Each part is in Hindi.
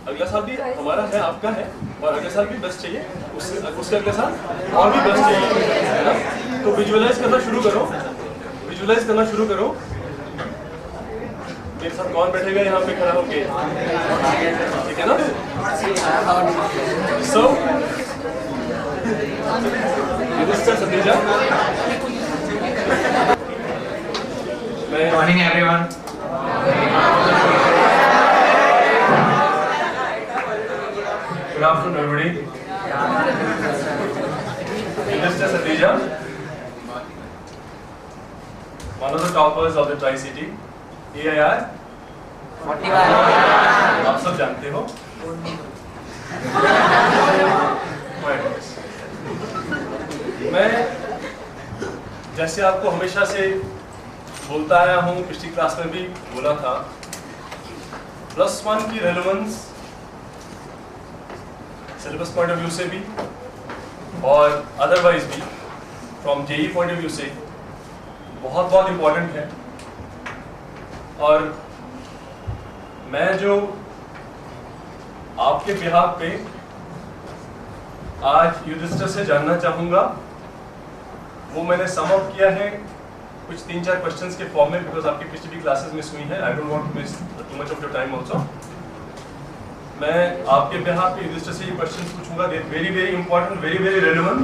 अगला साल भी हमारा है, आपका है, और अगले साल भी बेस्ट चाहिए, उससे अगले साल और भी बेस्ट चाहिए, है ना? तो विजुअलाइज करना शुरू करो, विजुअलाइज करना शुरू करो। मेरे साथ कौन बैठेगा यहाँ पे खड़ा होके, ठीक है ना? सो Satija, Good morning, everyone. Good afternoon, everybody. Mr. Satija, one of the toppers of the Tri-City, AIR. आप सब जानते हो? मैं जैसे आपको हमेशा से बोलता आया हूँ, पिछली क्लास में भी बोला था, +1 की relevance syllabus point of view से भी और अदरवाइज भी from JEE point of view से बहुत इम्पोर्टेंट है। और मैं जो आपके बिहाफ पे आज युधिष्ठिर से जानना चाहूँगा वो मैंने सम अप किया है कुछ 3-4 क्वेश्चंस के फॉर्म में, बिकॉज आपकी पिछली भी क्लासेस मिस हुई हैं। I don't want to miss too much of your time also. मैं आपके बिहाफ पे युधिष्ठिर से ये क्वेश्चंस पूछूंगा, they very important, very relevant,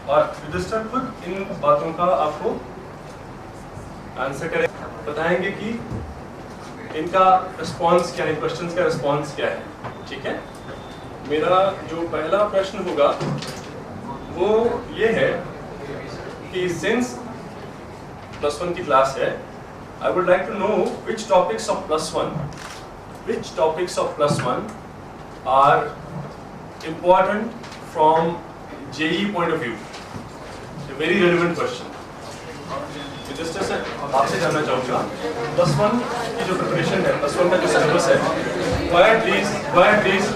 और युधिष्ठिर खुद इन बातों का आपको आंसर करें, बताएंगे कि इनका रिस्पॉन्स क्या है, क्वेश्चंस का रिस्पॉन्स क्या है, ठीक है? मेरा जो पहला प्रश्न होगा वो ये है कि सिंस +1 की क्लास है, I would like to know which topics of +1 are important from JEE point of view? A very relevant question. Yudhishthir से आपसे जानना चाहूँगा, +1 की जो प्रिपरेशन है, +1 का जो सिलेबस है, why at least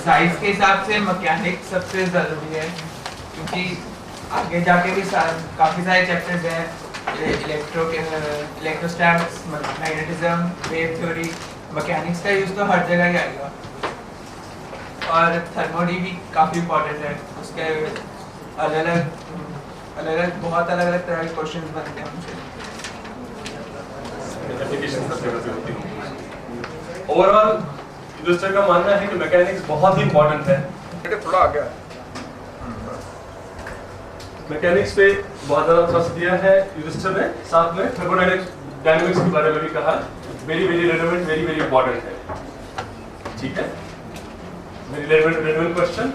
साइज के हिसाब से मैकेनिक्स सबसे जरूरी है, क्योंकि आगे जाके भी काफी सारे चैप्टर्स हैं, electrostatics, magnetism, wave theory, mechanics का यूज तो हर जगह ही आएगा। और थर्मोडी भी काफी इंपॉर्टेंट है, उसके बहुत अलग तरह के क्वेश्चंस बनते हैं उनसे। ओवरऑल युधिष्ठिर का मानना है कि मैकेनिक्स बहुत ही इंपॉर्टेंट है। थोड़ा आ गया मैकेनिक्स पे बहुत ज़्यादा ट्रस्ट दिया है युधिष्ठिर ने, साथ में थर्मोडायनेमिक्स के बारे में भी कहा, वेरी रेलेवेंट, वेरी इंपॉर्टेंट है, ठीक है? Very relevant question.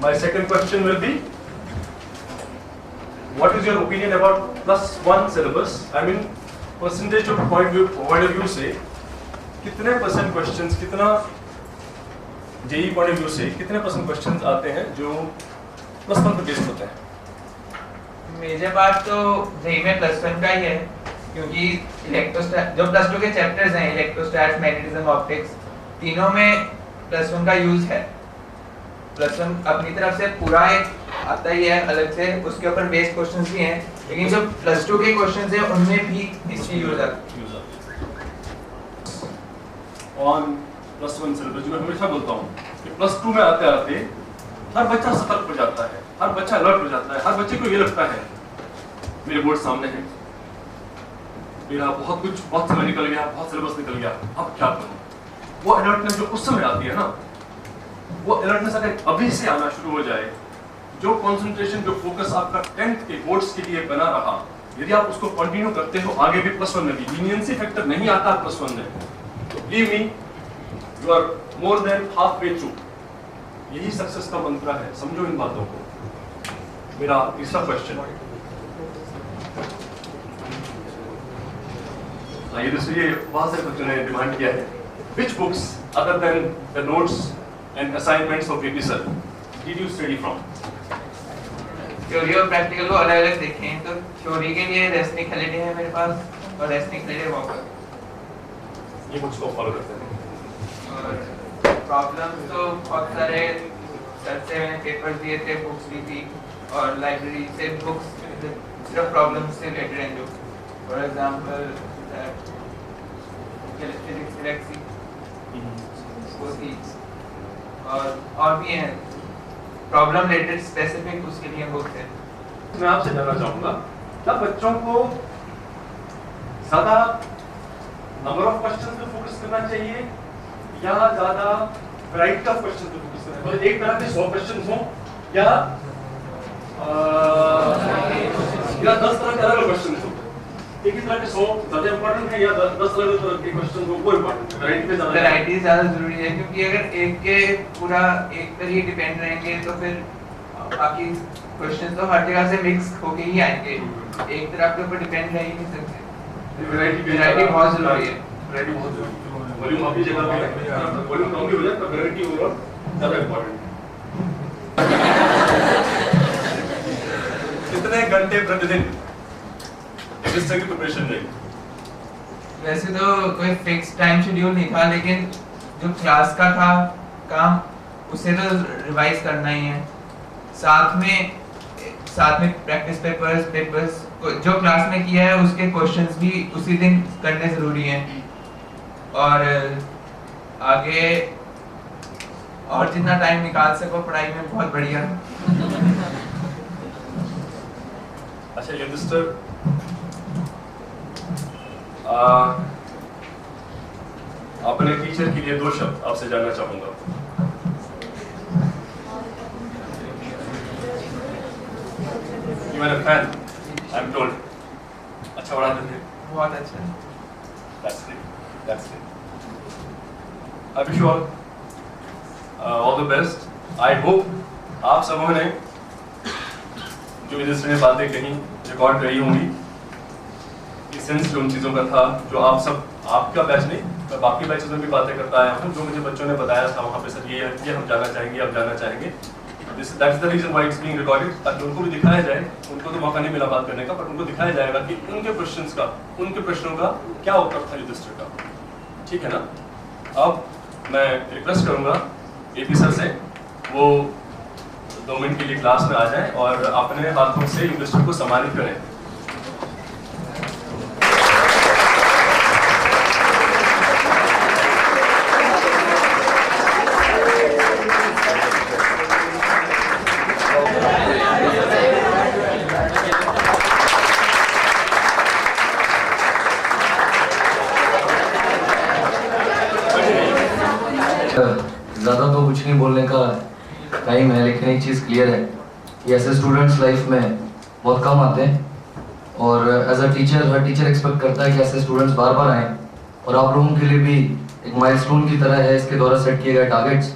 My second question will be, what is your opinion about +1 syllabus? I mean percentage of point of view से कितने % क्वेश्चंस, कितना जेई पॉइंट ऑफ व्यू से कितने % क्वेश्चंस आते हैं जो +1 पे बेस्ड होते हैं? मेजर बात तो जेई में +1 का ही है, क्योंकि जो +2 के चैप्टर्स हैं, इलेक्ट्रोस्टैटिक्स, मैग्नेटिज्म, ऑप्टिक्स, तीनों में +1 का यूज है। +1 अपनी तरफ से पूरा एक आता ही है अलग से, उसके ऊपर बेस्ड क्वेश्चंस भी हैं, लेकिन जो +2 के क्वेश्चंस हैं उनमें भी इसकी यूज आता है। ऑन +1 सिलेबस, जो मैं हमेशा बोलता हूँ कि प्लस 2 में आते आते हर बच्चा सतर्क हो जाता है, हर बच्चा अलर्ट हो जाता है, हर बच्चे को ये लगता है मेरे बोर्ड सामने है, मेरा बहुत समय निकल गया, बहुत सिलेबस निकल गया, अब क्या करूं। वो अलर्टनेस जो उस समय आती है ना, वो अलर्टनेस अगर अभी से आना शुरू हो जाए, जो कंसंट्रेशन, जो फोकस आपका 10th के बोर्ड्स के लिए बना रहा, यदि आप उसको कंटिन्यू करते हो आगे भी प्लस 1 में भी, लीनियंसी फैक्टर नहीं आता प्लस 1 में, तो believe me you are more than half way through. यही सक्सेस का मंत्र है, समझो इन बातों को। मेरा तीसरा क्वेश्चन, ये दूसरी बहुत सारे बच्चों ने डिमांड किया है, which books other than the notes and assignments of AP sir did you study from? Theory और प्रैक्टिकल को अलग अलग देखें तो थ्योरी के लिए रेसनिक हॉलिडे है मेरे पास और रेसनिक हॉलिडे वॉकर, ये बुक्स को फॉलो करते हैं। और प्रॉब्लम्स तो बहुत सारे सर से मैंने पेपर्स दिए थे, बुक्स ली थी और लाइब्रेरी से बुक्स सिर्फ प्रॉब्लम्स से रिलेटेड हैं, जो फॉर एग्जांपल फिजिक्स गैलेक्सी वो थी, और भी हैं प्रॉब्लम रिलेटेड स्पेसिफिक, उसके लिए बुक्स है। मैं आपसे जानना चाहूंगा, क्या बच्चों को ज्यादा नंबर ऑफ क्वेश्चंस पे फोकस करना चाहिए या ज्यादा वैरायटी ऑफ क्वेश्चंस पे फोकस करना चाहिए? एक तरह के 100 क्वेश्चंस हो या 10 तरह के अलग क्वेश्चंस हो? एक ही तरह के 100 ज्यादा इंपॉर्टेंट है या 10 अलग तरह के क्वेश्चन को वो इंपॉर्टेंट है? वैरायटी पे ज्यादा, वैरायटी ज्यादा जरूरी है, क्योंकि अगर एक के पूरा एक पर ही डिपेंड रहेंगे तो फिर बाकी क्वेश्चन तो हर जगह से मिक्स होके ही आएंगे, एक तरफ के ऊपर डिपेंड रह ही नहीं सकते। वैरायटी बहुत जरूरी है, वैरायटी बहुत जरूरी है। वॉल्यूम आपकी जगह पे वॉल्यूम कम भी हो जाए पर वैरायटी ओवरऑल ज्यादा इंपॉर्टेंट है। कितने घंटे प्रतिदिन रजिस्टर की प्रिपरेशन रही? वैसे तो कोई फिक्स टाइम शेड्यूल नहीं था, लेकिन जो क्लास का था काम उसे तो रिवाइज करना ही है, साथ में प्रैक्टिस पेपर्स जो क्लास में किया है उसके क्वेश्चंस भी उसी दिन करने जरूरी हैं, और आगे और जितना टाइम निकाल सको पढ़ाई में बहुत बढ़िया। अच्छा ये रजिस्टर अपने टीचर के लिए 2 शब्द आपसे जानना चाहूंगा। You are a fan, I'm told. अच्छा पढ़ाते थे? बहुत अच्छा। That's great. I wish you all the best. I hope आप सबों ने जो रजिस्टर में बातें कहीं रिकॉर्ड करी होंगी, सेंस जो उन चीज़ों का था जो आप सब, आपका बैच नहीं मैं बाकी बैचेस में भी बातें करता आया हूँ, जो मुझे बच्चों ने बताया था वहाँ पे सर ये हम जानना चाहेंगे, अब जानना चाहेंगे। That's the reason why it's being recorded, ताकि उनको भी दिखाया जाए, उनको तो मौका नहीं मिला बात करने का, पर उनको दिखाया जाएगा कि उनके प्रश्नों का क्या उत्तर था रजिस्टर का। ठीक है ना? अब मैं रिक्वेस्ट करूँगा AP सर से वो 2 मिनट के लिए क्लास में आ जाएं और अपने हाथों से रजिस्टर को सम्मानित करें। ज़्यादा तो कुछ नहीं बोलने का टाइम है, लेकिन एक चीज़ क्लियर है कि ऐसे स्टूडेंट्स लाइफ में बहुत कम आते हैं, और एज अ टीचर हर टीचर एक्सपेक्ट करता है कि ऐसे स्टूडेंट्स बार बार आएँ, और आप लोगों के लिए भी एक माइलस्टोन की तरह है इसके द्वारा सेट किए गए टारगेट्स,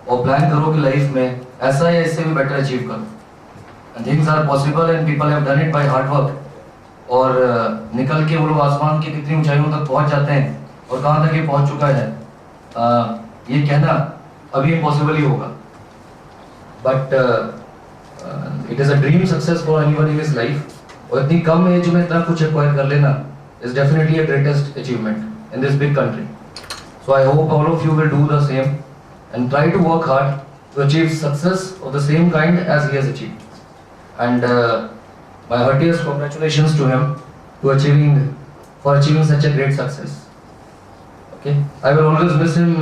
और प्लान करो कि लाइफ में ऐसा या इससे भी बेटर अचीव करो। And things are possible and people have done it by hard work, और निकल के वो लोग आसमान की कितनी ऊंचाइयों तक पहुंच जाते हैं और कहाँ तक ये पहुंच चुका है, ये कहना अभी इम्पॉसिबल ही होगा, but it is a dream success for anyone in his life, और इतनी कम एज में इतना कुछ एक्वायर कर लेना is definitely a greatest achievement in this big country. So I hope all of you will do the same and try to work hard to achieve success of the same kind as he has achieved. And my heartiest congratulations to him for achieving such a great success. Okay, I will always miss him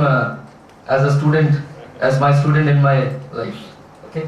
as a student as my student in my life. Okay.